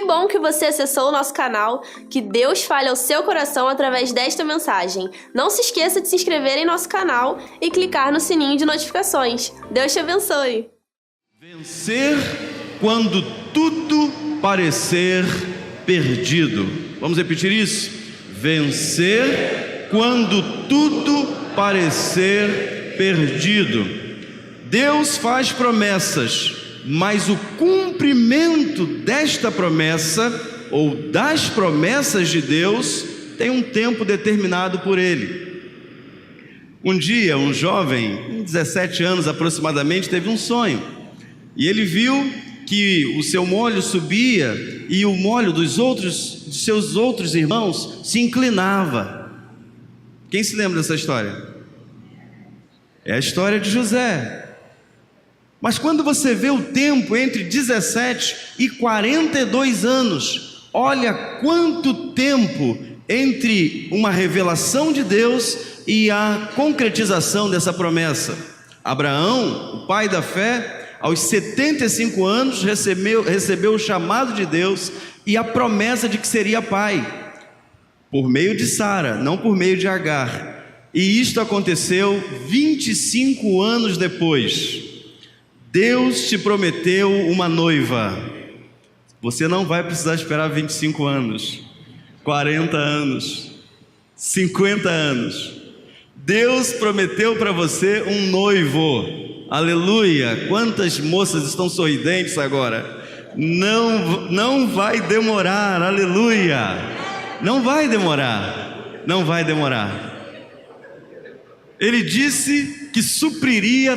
bom que você acessou o nosso canal, que Deus fale ao seu coração através desta mensagem. Não se esqueça de se inscrever em nosso canal e clicar no sininho de notificações. Deus te abençoe. Vencer quando tudo parecer perdido. Vamos repetir isso? Vencer quando tudo parecer perdido. Deus faz promessas, mas o cumprimento desta promessa ou das promessas de Deus tem um tempo determinado por Ele. Um dia, um jovem, 17 anos aproximadamente, teve um sonho e ele viu que o seu molho subia e o molho de seus outros irmãos se inclinava. Quem se lembra dessa história? É a história de José. Mas quando você vê o tempo entre 17 e 42 anos, olha quanto tempo entre uma revelação de Deus e a concretização dessa promessa. Abraão, o pai da fé, aos 75 anos recebeu o chamado de Deus e a promessa de que seria pai, por meio de Sara, não por meio de Agar. E isto aconteceu 25 anos depois. Deus te prometeu uma noiva. Você não vai precisar esperar 25 anos, 40 anos, 50 anos. Deus prometeu para você um noivo. Aleluia! Quantas moças estão sorridentes agora? Não vai demorar, aleluia! Não vai demorar, não vai demorar. Ele disse que supriria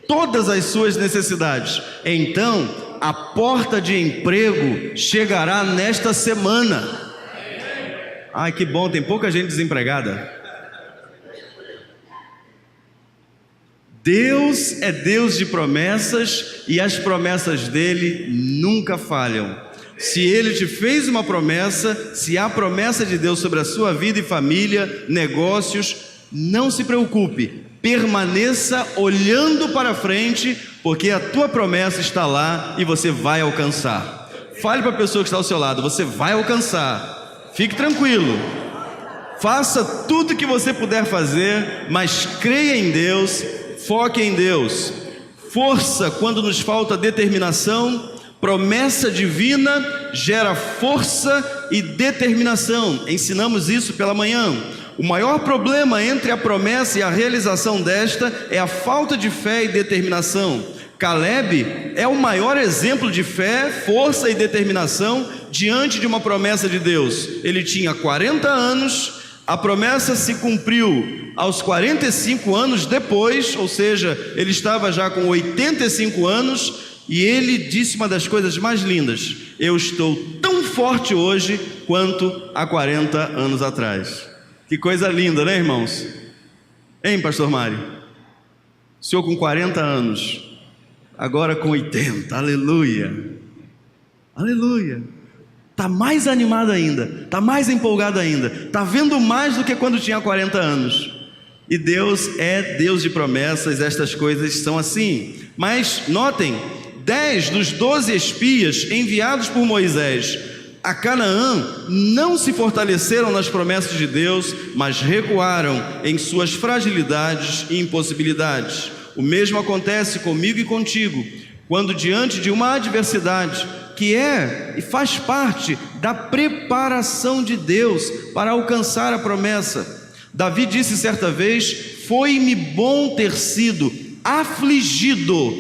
todas as suas necessidades. Então, a porta de emprego chegará nesta semana. Ai, que bom, tem pouca gente desempregada. Deus é Deus de promessas e as promessas dele nunca falham. Se ele te fez uma promessa, se há promessa de Deus sobre a sua vida e família, negócios, não se preocupe, permaneça olhando para frente, porque a tua promessa está lá e você vai alcançar. Fale para a pessoa que está ao seu lado, você vai alcançar. Fique tranquilo. Faça tudo que você puder fazer, mas creia em Deus. Foque em Deus. Força quando nos falta determinação. Promessa divina gera força e determinação. Ensinamos isso pela manhã. O maior problema entre a promessa e a realização desta é a falta de fé e determinação. Caleb é o maior exemplo de fé, força e determinação diante de uma promessa de Deus. Ele tinha 40 anos. A promessa se cumpriu aos 45 anos depois, ou seja, ele estava já com 85 anos, e ele disse uma das coisas mais lindas: eu estou tão forte hoje quanto há 40 anos atrás. Que coisa linda, né, irmãos? Hein, pastor Mário? O senhor com 40 anos, agora com 80, aleluia, aleluia. Está mais animado ainda, está mais empolgado ainda, está vendo mais do que quando tinha 40 anos. E Deus é Deus de promessas, estas coisas são assim. Mas notem, 10 dos 12 espias enviados por Moisés a Canaã não se fortaleceram nas promessas de Deus, mas recuaram em suas fragilidades e impossibilidades. O mesmo acontece comigo e contigo, quando diante de uma adversidade, que é e faz parte da preparação de Deus para alcançar a promessa. Davi disse certa vez: foi-me bom ter sido afligido,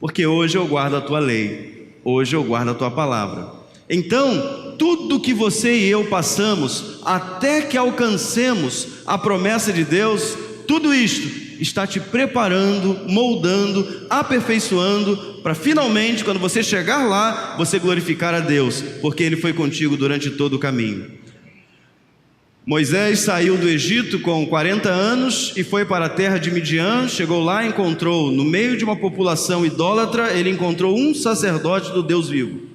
porque hoje eu guardo a tua lei, hoje eu guardo a tua palavra. Então, tudo que você e eu passamos, até que alcancemos a promessa de Deus, tudo isto está te preparando, moldando, aperfeiçoando, para finalmente, quando você chegar lá, você glorificar a Deus, porque Ele foi contigo durante todo o caminho. Moisés saiu do Egito com 40 anos e foi para a terra de Midian. Chegou lá, encontrou, no meio de uma população idólatra, ele encontrou um sacerdote do Deus vivo.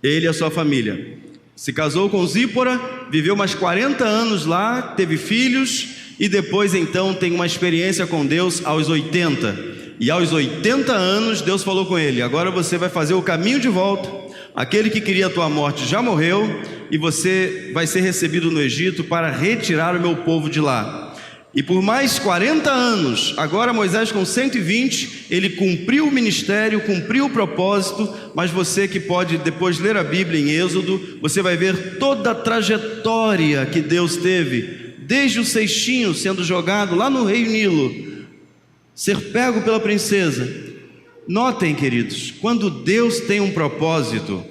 Ele e a sua família. Se casou com Zípora, viveu mais 40 anos lá, teve filhos, e depois então tem uma experiência com Deus aos 80. E aos 80 anos Deus falou com ele: agora você vai fazer o caminho de volta, Aquele que queria a tua morte já morreu, e você vai ser recebido no Egito para retirar o meu povo de lá. E por mais 40 anos, agora Moisés com 120, ele cumpriu o ministério, cumpriu o propósito, mas você que pode depois ler a Bíblia em Êxodo, você vai ver toda a trajetória que Deus teve, desde o cestinho sendo jogado lá no Rio Nilo, ser pego pela princesa. Notem, queridos, quando Deus tem um propósito,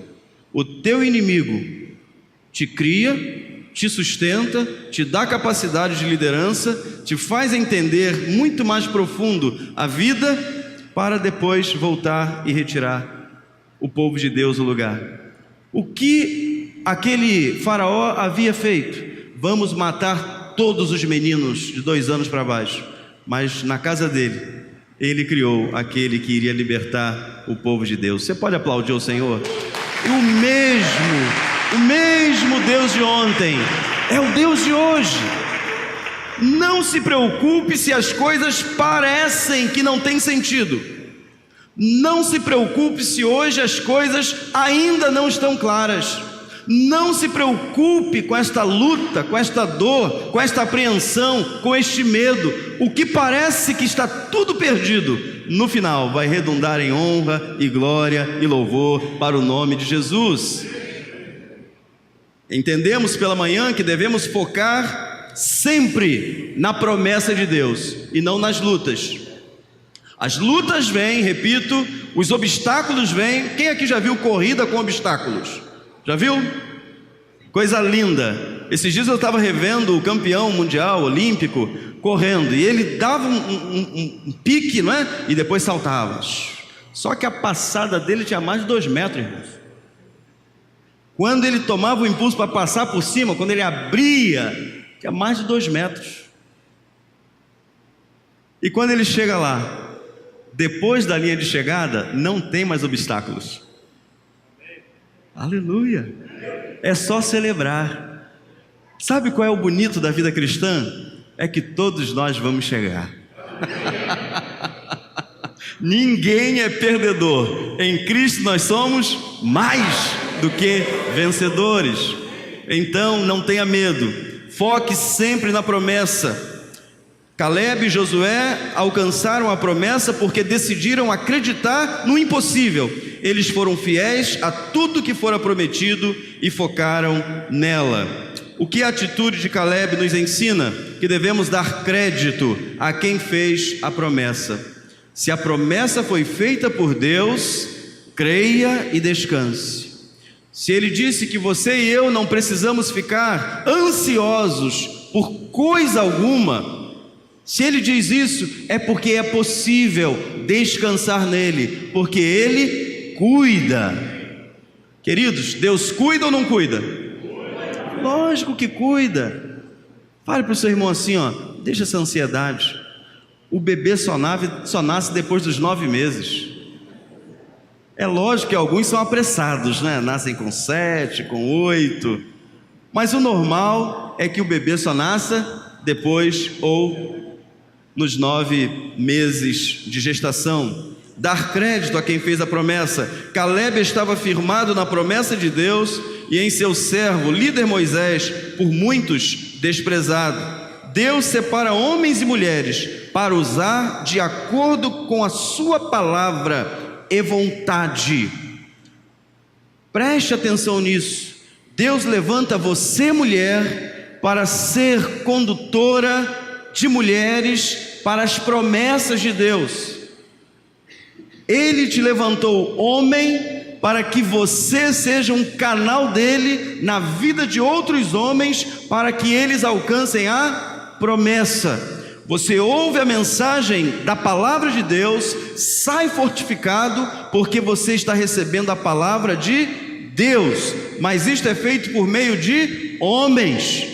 o teu inimigo te cria, te sustenta, te dá capacidade de liderança, te faz entender muito mais profundo a vida, para depois voltar e retirar o povo de Deus do lugar. O que aquele faraó havia feito? Vamos matar todos os meninos de 2 anos para baixo. Mas na casa dele, ele criou aquele que iria libertar o povo de Deus. Você pode aplaudir o Senhor? O mesmo Deus de ontem é o Deus de hoje. Não se preocupe se as coisas parecem que não têm sentido. Não se preocupe se hoje as coisas ainda não estão claras. Não se preocupe com esta luta, com esta dor, com esta apreensão, com este medo. O que parece que está tudo perdido, no final vai redundar em honra e glória e louvor para o nome de Jesus. Entendemos pela manhã que devemos focar sempre na promessa de Deus e não nas lutas. As lutas vêm, repito, os obstáculos vêm. Quem aqui já viu corrida com obstáculos? Já viu? Coisa linda. Esses dias eu estava revendo o campeão mundial olímpico correndo, e ele dava um pique, não é? E depois saltava. Só que a passada dele tinha mais de 2 metros, irmãos. Quando ele tomava o impulso para passar por cima, quando ele abria, tinha mais de 2 metros. E quando ele chega lá, depois da linha de chegada, não tem mais obstáculos. Aleluia! É só celebrar. Sabe qual é o bonito da vida cristã? É que todos nós vamos chegar. Ninguém é perdedor. Em Cristo nós somos mais do que vencedores. Então não tenha medo. Foque sempre na promessa. Caleb e Josué alcançaram a promessa porque decidiram acreditar no impossível. Eles foram fiéis a tudo que fora prometido e focaram nela. O que a atitude de Caleb nos ensina? Que devemos dar crédito a quem fez a promessa. Se a promessa foi feita por Deus, creia e descanse. Se Ele disse que você e eu não precisamos ficar ansiosos por coisa alguma, se Ele diz isso, é porque é possível descansar nele, porque Ele cuida. Queridos, Deus cuida ou não cuida? Lógico que cuida. Fale para o seu irmão assim, ó, deixa essa ansiedade. O bebê só nasce depois dos 9 meses. É lógico que alguns são apressados, né? Nascem com 7, com 8. Mas o normal é que o bebê só nasça depois ou nos 9 meses de gestação. Dar crédito a quem fez a promessa. Caleb estava firmado na promessa de Deus e em seu servo, líder Moisés, por muitos desprezado. Deus separa homens e mulheres para usar de acordo com a sua palavra e vontade. Preste atenção nisso. Deus levanta você, mulher, para ser condutora de mulheres para as promessas de Deus. Ele te levantou, homem, para que você seja um canal dele na vida de outros homens, para que eles alcancem a promessa. Você ouve a mensagem da palavra de Deus, sai fortificado, porque você está recebendo a palavra de Deus, mas isto é feito por meio de homens.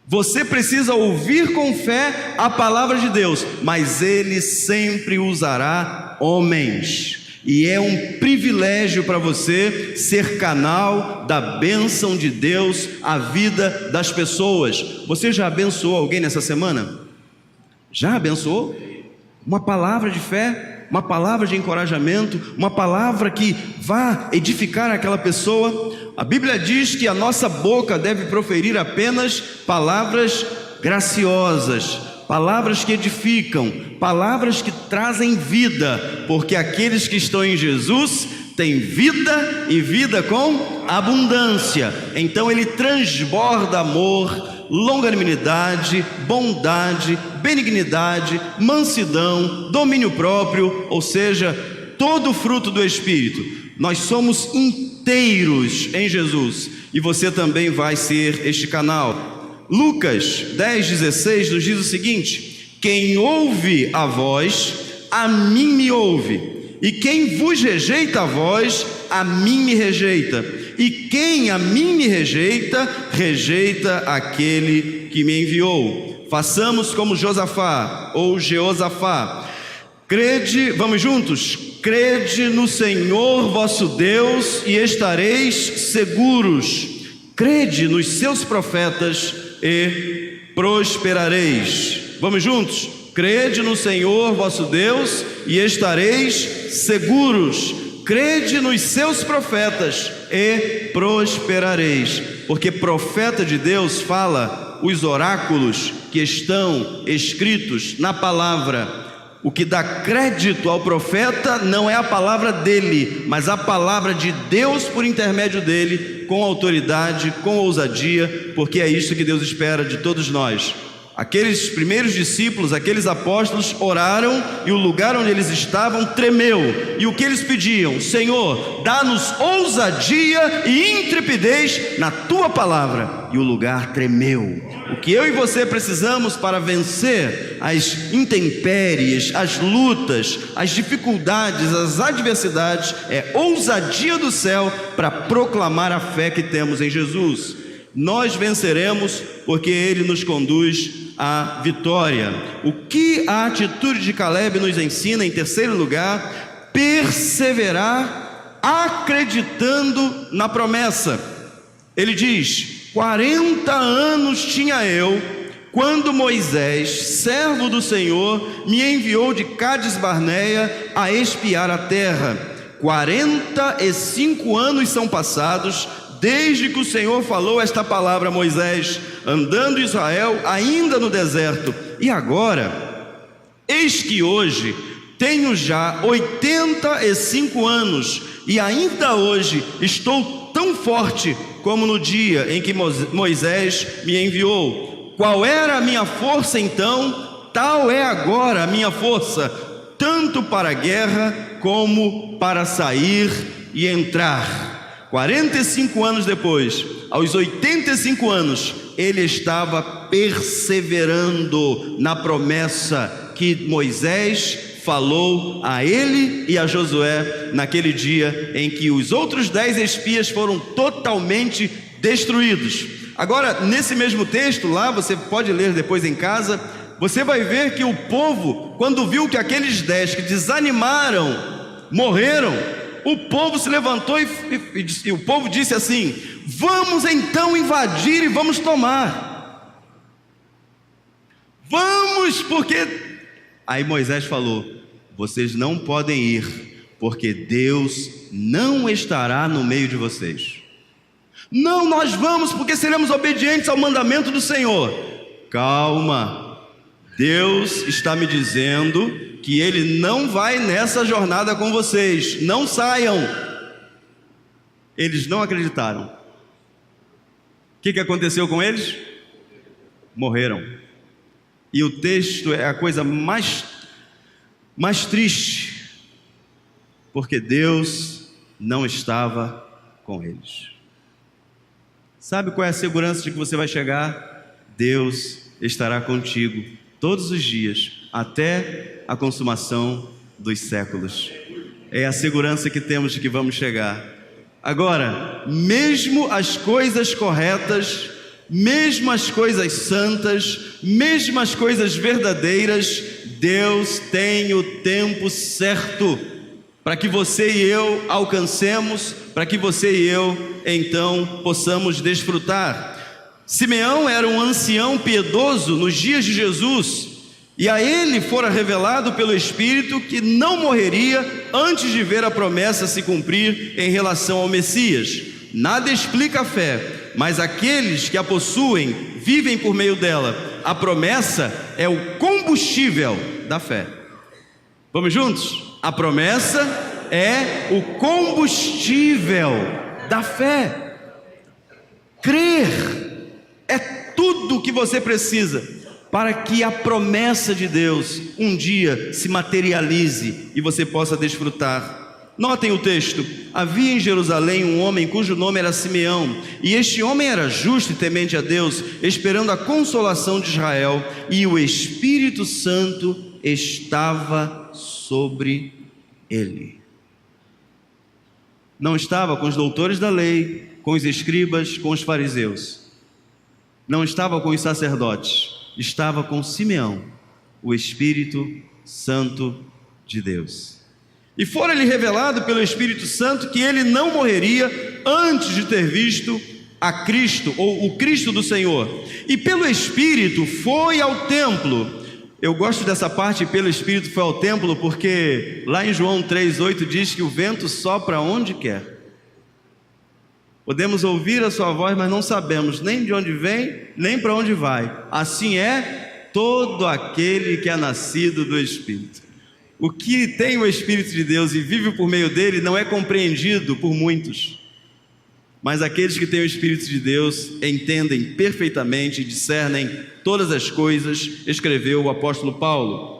Você precisa ouvir com fé a palavra de Deus, mas Ele sempre usará homens. E é um privilégio para você ser canal da bênção de Deus à vida das pessoas. Você já abençoou alguém nessa semana? Já abençoou? Uma palavra de fé? uma palavra de encorajamento, uma palavra que vá edificar aquela pessoa. A Bíblia diz que a nossa boca deve proferir apenas palavras graciosas, palavras que edificam, palavras que trazem vida, porque aqueles que estão em Jesus têm vida e vida com abundância. Então ele transborda amor, longanimidade, bondade, benignidade, mansidão, domínio próprio, ou seja, todo o fruto do Espírito. Nós somos inteiros em Jesus e você também vai ser este canal. Lucas 10,16 nos diz o seguinte: quem ouve a vós, a mim me ouve, e quem vos rejeita a vós, a mim me rejeita, e quem a mim me rejeita, rejeita aquele que me enviou. Façamos como Josafá ou Jeosafá. Crede, vamos juntos? Crede no Senhor vosso Deus e estareis seguros. Crede nos seus profetas e prosperareis. Vamos juntos? Crede no Senhor vosso Deus e estareis seguros. Crede nos seus profetas e prosperareis. Porque profeta de Deus fala os oráculos que estão escritos na palavra. O que dá crédito ao profeta não é a palavra dele, mas a palavra de Deus por intermédio dele, com autoridade, com ousadia, porque é isso que Deus espera de todos nós. Aqueles primeiros discípulos, aqueles apóstolos oraram e o lugar onde eles estavam tremeu. E o que eles pediam? Senhor, dá-nos ousadia e intrepidez na tua palavra. E o lugar tremeu. O que eu e você precisamos para vencer as intempéries, as lutas, as dificuldades, as adversidades é ousadia do céu para proclamar a fé que temos em Jesus. Nós venceremos porque Ele nos conduz à vitória. O que a atitude de Caleb nos ensina, em terceiro lugar? Perseverar acreditando na promessa. Ele diz: 40 anos tinha eu quando Moisés, servo do Senhor, me enviou de Cádiz Barneia a espiar a terra. 45 anos são passados desde que o Senhor falou esta palavra a Moisés, andando Israel ainda no deserto. E agora, eis que hoje tenho já 85 anos, e ainda hoje estou tão forte como no dia em que Moisés me enviou. Qual era a minha força então? Tal é agora a minha força, tanto para a guerra como para sair e entrar. 45 anos depois, aos 85 anos, ele estava perseverando na promessa que Moisés falou a ele e a Josué naquele dia em que os outros 10 espias foram totalmente destruídos. Agora, nesse mesmo texto lá, você pode ler depois em casa, você vai ver que o povo, quando viu que aqueles 10 que desanimaram, morreram, o povo se levantou e o povo disse assim: vamos então invadir e vamos tomar. Vamos, porque... Aí Moisés falou: vocês não podem ir, porque Deus não estará no meio de vocês. Não, nós vamos porque seremos obedientes ao mandamento do Senhor. Calma, Deus está me dizendo que Ele não vai nessa jornada com vocês, não saiam. Eles não acreditaram. O que aconteceu com eles? Morreram. E o texto é a coisa mais triste, porque Deus não estava com eles. Sabe qual é a segurança de que você vai chegar? Deus estará contigo todos os dias, até a consumação dos séculos. É a segurança que temos de que vamos chegar. Agora, mesmo as coisas corretas, mesmo as coisas santas, mesmo as coisas verdadeiras, Deus tem o tempo certo para que você e eu alcancemos, para que você e eu então possamos desfrutar. Simeão era um ancião piedoso nos dias de Jesus, E a ele fora revelado pelo Espírito que não morreria antes de ver a promessa se cumprir em relação ao Messias. Nada explica a fé, mas aqueles que a possuem vivem por meio dela. A promessa é o combustível da fé. Vamos juntos? A promessa é o combustível da fé. Crer é tudo o que você precisa para que a promessa de Deus um dia se materialize e você possa desfrutar. Notem o texto: havia em Jerusalém um homem cujo nome era Simeão, e este homem era justo e temente a Deus, esperando a consolação de Israel, e o Espírito Santo estava sobre ele. Não estava com os doutores da lei, com os escribas, com os fariseus. Não estava com os sacerdotes. Estava com Simeão, o Espírito Santo de Deus. E fora-lhe revelado pelo Espírito Santo que ele não morreria antes de ter visto a Cristo, ou o Cristo do Senhor. E pelo Espírito foi ao templo. Eu gosto dessa parte, pelo Espírito foi ao templo, porque lá em João 3,8 diz que o vento sopra onde quer. Podemos ouvir a sua voz, mas não sabemos nem de onde vem, nem para onde vai. Assim é todo aquele que é nascido do Espírito. O que tem o Espírito de Deus e vive por meio dele não é compreendido por muitos, mas aqueles que têm o Espírito de Deus entendem perfeitamente e discernem todas as coisas, escreveu o apóstolo Paulo.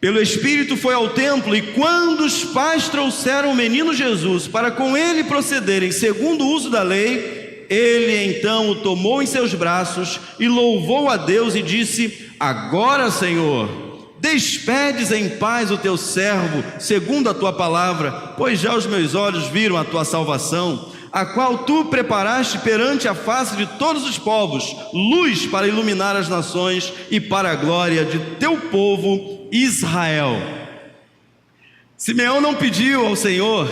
Pelo Espírito foi ao templo, e quando os pais trouxeram o menino Jesus para com ele procederem segundo o uso da lei, ele então o tomou em seus braços e louvou a Deus e disse: agora, Senhor, despedes em paz o teu servo segundo a tua palavra, pois já os meus olhos viram a tua salvação, a qual tu preparaste perante a face de todos os povos, luz para iluminar as nações e para a glória de teu povo Israel. Simeão não pediu ao Senhor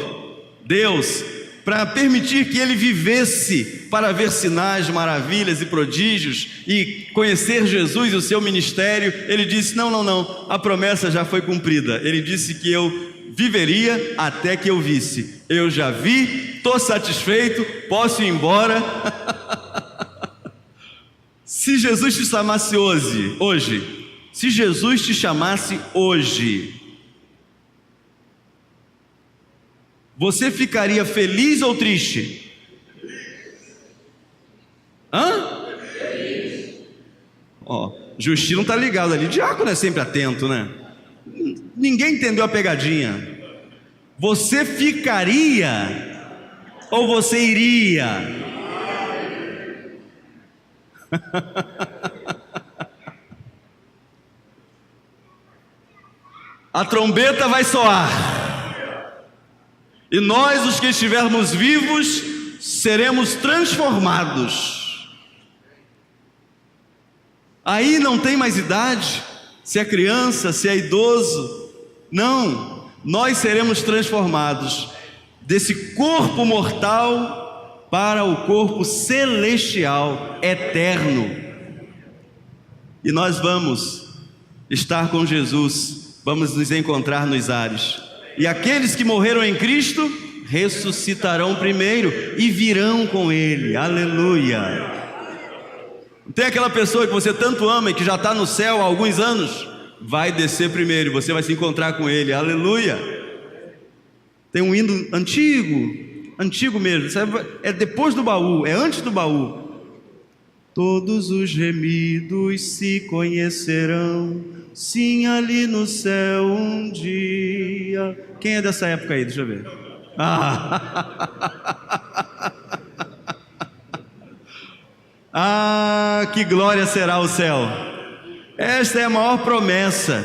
Deus para permitir que ele vivesse para ver sinais, maravilhas e prodígios e conhecer Jesus e o seu ministério. Ele disse: não, a promessa já foi cumprida. Ele disse que eu viveria até que eu visse. Eu já vi, estou satisfeito, posso ir embora. Se Jesus te chamasse hoje, se Jesus te chamasse hoje, você ficaria feliz ou triste? Justino está ligado ali. Diácono é sempre atento, né? Ninguém entendeu a pegadinha. Você ficaria ou você iria? A trombeta vai soar, e nós, os que estivermos vivos, seremos transformados. Aí não tem mais idade, se é criança, se é idoso. Não, nós seremos transformados desse corpo mortal para o corpo celestial, eterno. E nós vamos estar com Jesus. Vamos nos encontrar nos ares. E aqueles que morreram em Cristo ressuscitarão primeiro e virão com Ele. Aleluia. Tem aquela pessoa que você tanto ama e que já está no céu há alguns anos, vai descer primeiro e você vai se encontrar com Ele. Aleluia. Tem um hino antigo mesmo, sabe? É depois do baú, é antes do baú. Todos os remidos se conhecerão, sim, ali no céu um dia. Quem é dessa época aí? Deixa eu ver. Que glória será o céu. Esta é a maior promessa.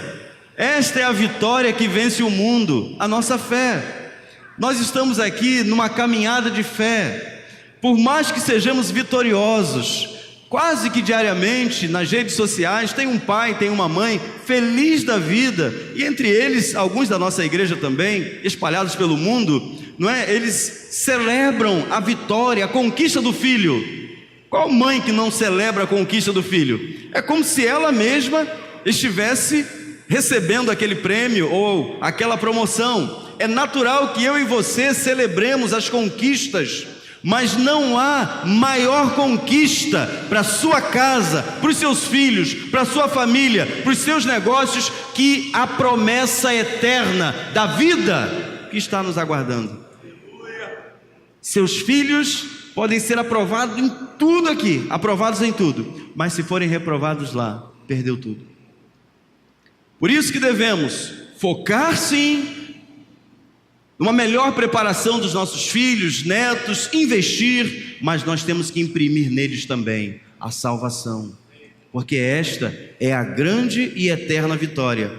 Esta é a vitória que vence o mundo, a nossa fé. Nós estamos aqui numa caminhada de fé. Por mais que sejamos vitoriosos, quase que diariamente nas redes sociais tem um pai, tem uma mãe feliz da vida, e entre eles alguns da nossa igreja também, espalhados pelo mundo, não é? Eles celebram a vitória, a conquista do filho. Qual mãe que não celebra a conquista do filho? É como se ela mesma estivesse recebendo aquele prêmio ou aquela promoção. É natural que eu e você celebremos as conquistas, mas não há maior conquista para a sua casa, para os seus filhos, para a sua família, para os seus negócios, que a promessa eterna da vida que está nos aguardando. Seus filhos podem ser aprovados em tudo aqui, aprovados em tudo, mas se forem reprovados lá, perdeu tudo. Por isso que devemos focar sim numa melhor preparação dos nossos filhos, netos, investir, mas nós temos que imprimir neles também a salvação, porque esta é a grande e eterna vitória.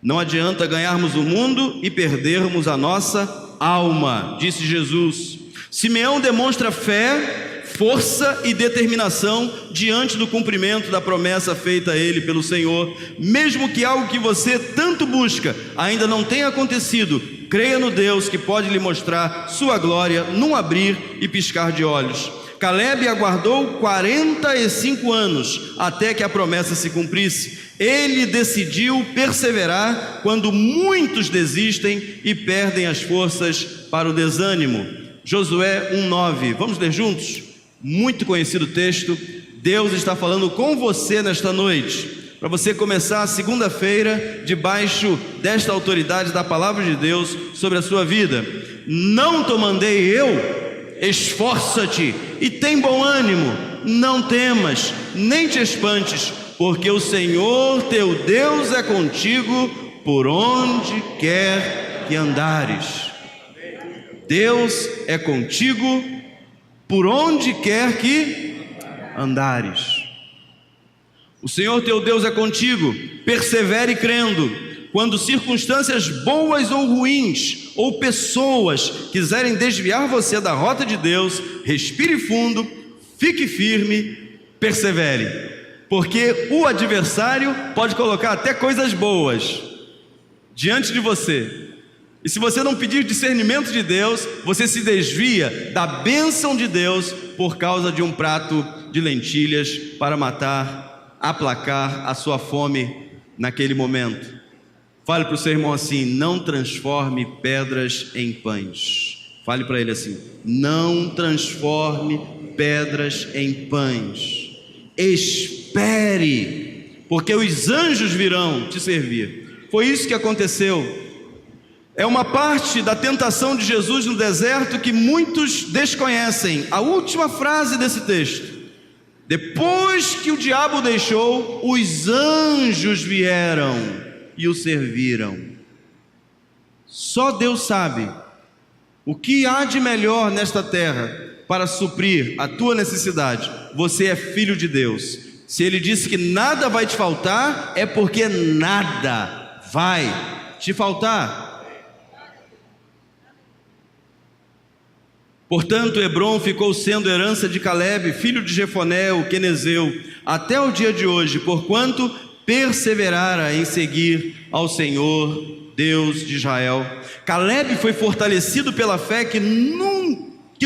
Não adianta ganharmos o mundo e perdermos a nossa alma, disse Jesus. Simeão demonstra fé, força e determinação diante do cumprimento da promessa feita a ele pelo Senhor. Mesmo que algo que você tanto busca ainda não tenha acontecido, creia no Deus que pode lhe mostrar sua glória num abrir e piscar de olhos. Calebe aguardou 45 anos até que a promessa se cumprisse. Ele decidiu perseverar quando muitos desistem e perdem as forças para o desânimo. Josué 1:9, vamos ler juntos? Muito conhecido texto. Deus está falando com você nesta noite, para você começar a segunda-feira debaixo desta autoridade da palavra de Deus sobre a sua vida. Não te mandei eu? Esforça-te e tem bom ânimo, não temas, nem te espantes, porque o Senhor teu Deus é contigo por onde quer que andares. Deus é contigo por onde quer que andares. O Senhor teu Deus é contigo, persevere crendo. Quando circunstâncias boas ou ruins, ou pessoas quiserem desviar você da rota de Deus, respire fundo, fique firme, persevere, porque o adversário pode colocar até coisas boas diante de você, e se você não pedir discernimento de Deus, você se desvia da bênção de Deus por causa de um prato de lentilhas para matar, aplacar a sua fome naquele momento. Fale para o seu irmão assim: não transforme pedras em pães. Fale para ele assim: não transforme pedras em pães. Espere, porque os anjos virão te servir. Foi isso que aconteceu. É uma parte da tentação de Jesus no deserto que muitos desconhecem. A última frase desse texto: depois que o diabo o deixou, os anjos vieram e o serviram. Só Deus sabe o que há de melhor nesta terra para suprir a tua necessidade. Você é filho de Deus. Se Ele disse que nada vai te faltar, é porque nada vai te faltar. Portanto, Hebrom ficou sendo herança de Calebe, filho de Jefoné, o quenezeu, até o dia de hoje, porquanto perseverara em seguir ao Senhor, Deus de Israel. Calebe foi fortalecido pela fé que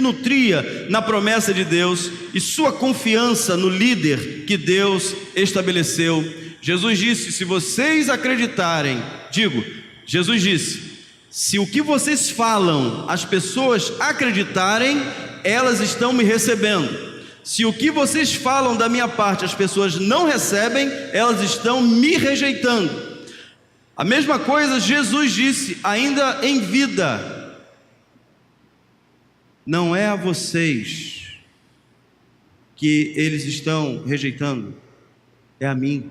nutria na promessa de Deus e sua confiança no líder que Deus estabeleceu. Jesus disse: se vocês acreditarem, Jesus disse: se o que vocês falam, as pessoas acreditarem, elas estão me recebendo. Se o que vocês falam da minha parte, as pessoas não recebem, elas estão me rejeitando. A mesma coisa Jesus disse ainda em vida: não é a vocês que eles estão rejeitando, é a mim.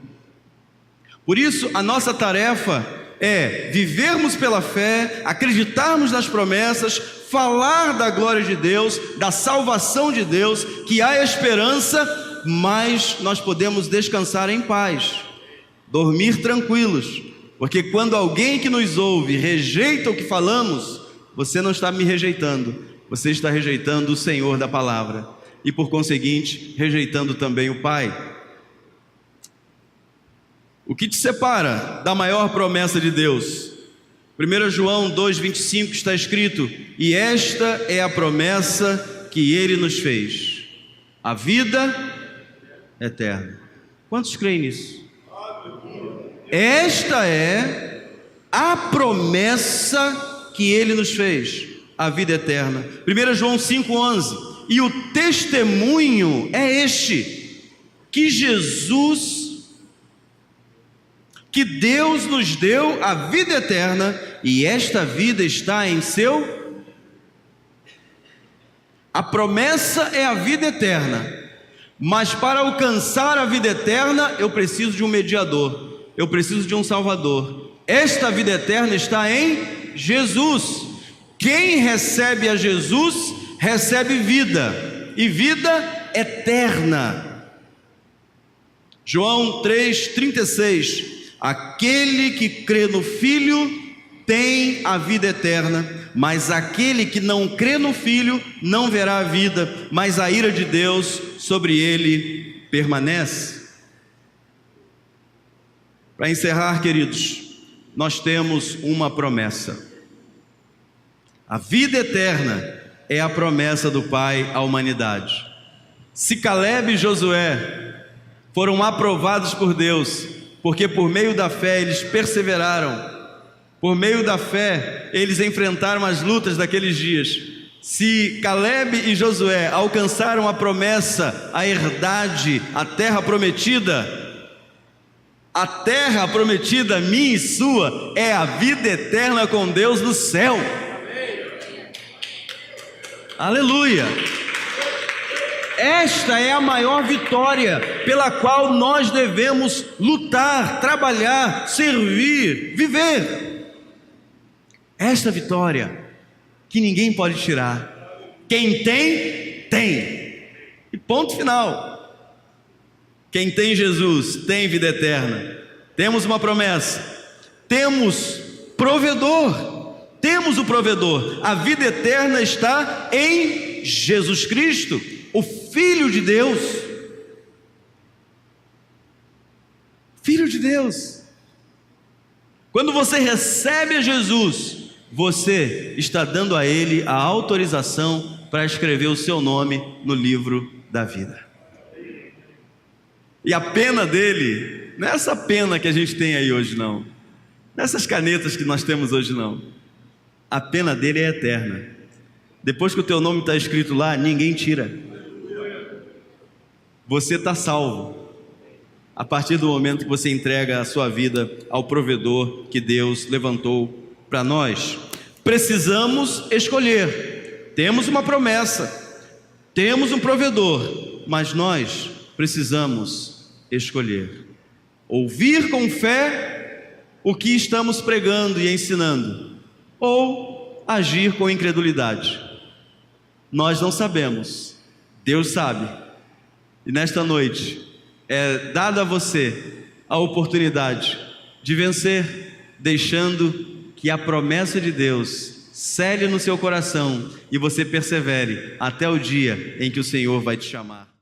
Por isso a nossa tarefa é vivermos pela fé, acreditarmos nas promessas, falar da glória de Deus, da salvação de Deus, que há esperança, mas nós podemos descansar em paz, dormir tranquilos, porque quando alguém que nos ouve rejeita o que falamos, você não está me rejeitando, você está rejeitando o Senhor da palavra, e por conseguinte, rejeitando também o Pai. O que te separa da maior promessa de Deus? 1 João 2,25 está escrito: e esta é a promessa que Ele nos fez, a vida eterna. Quantos creem nisso? Esta é a promessa que Ele nos fez, a vida eterna. 1 João 5,11. E o testemunho é este, que Deus nos deu a vida eterna, e esta vida está em seu... A promessa é a vida eterna, mas para alcançar a vida eterna, eu preciso de um mediador, eu preciso de um Salvador. Esta vida eterna está em Jesus. Quem recebe a Jesus, recebe vida, e vida eterna. João 3,36. Aquele que crê no Filho tem a vida eterna, mas aquele que não crê no Filho não verá a vida, mas a ira de Deus sobre ele permanece. Para encerrar, queridos, nós temos uma promessa. A vida eterna é a promessa do Pai à humanidade. Se Caleb e Josué foram aprovados por Deus, porque por meio da fé eles perseveraram, por meio da fé eles enfrentaram as lutas daqueles dias. Se Caleb e Josué alcançaram a promessa, a herdade, a terra prometida minha e sua, é a vida eterna com Deus no céu. Aleluia! Esta é a maior vitória pela qual nós devemos lutar, trabalhar, servir, viver. Esta vitória que ninguém pode tirar. Quem tem, tem. E ponto final. Quem tem Jesus tem vida eterna. Temos uma promessa. Temos provedor. Temos o provedor. A vida eterna está em Jesus Cristo, o Filho de Deus. Filho de Deus. Quando você recebe a Jesus, você está dando a Ele a autorização para escrever o seu nome no livro da vida. E a pena dele, não é essa pena que a gente tem aí hoje não, nessas canetas que nós temos hoje não. A pena dele é eterna. Depois que o teu nome está escrito lá, ninguém tira. Você está salvo a partir do momento que você entrega a sua vida ao provedor que Deus levantou para nós. Precisamos escolher. Temos uma promessa, temos um provedor, mas nós precisamos escolher. Ouvir com fé o que estamos pregando e ensinando, ou agir com incredulidade. Nós não sabemos, Deus sabe. E nesta noite é dada a você a oportunidade de vencer, deixando que a promessa de Deus cele no seu coração e você persevere até o dia em que o Senhor vai te chamar.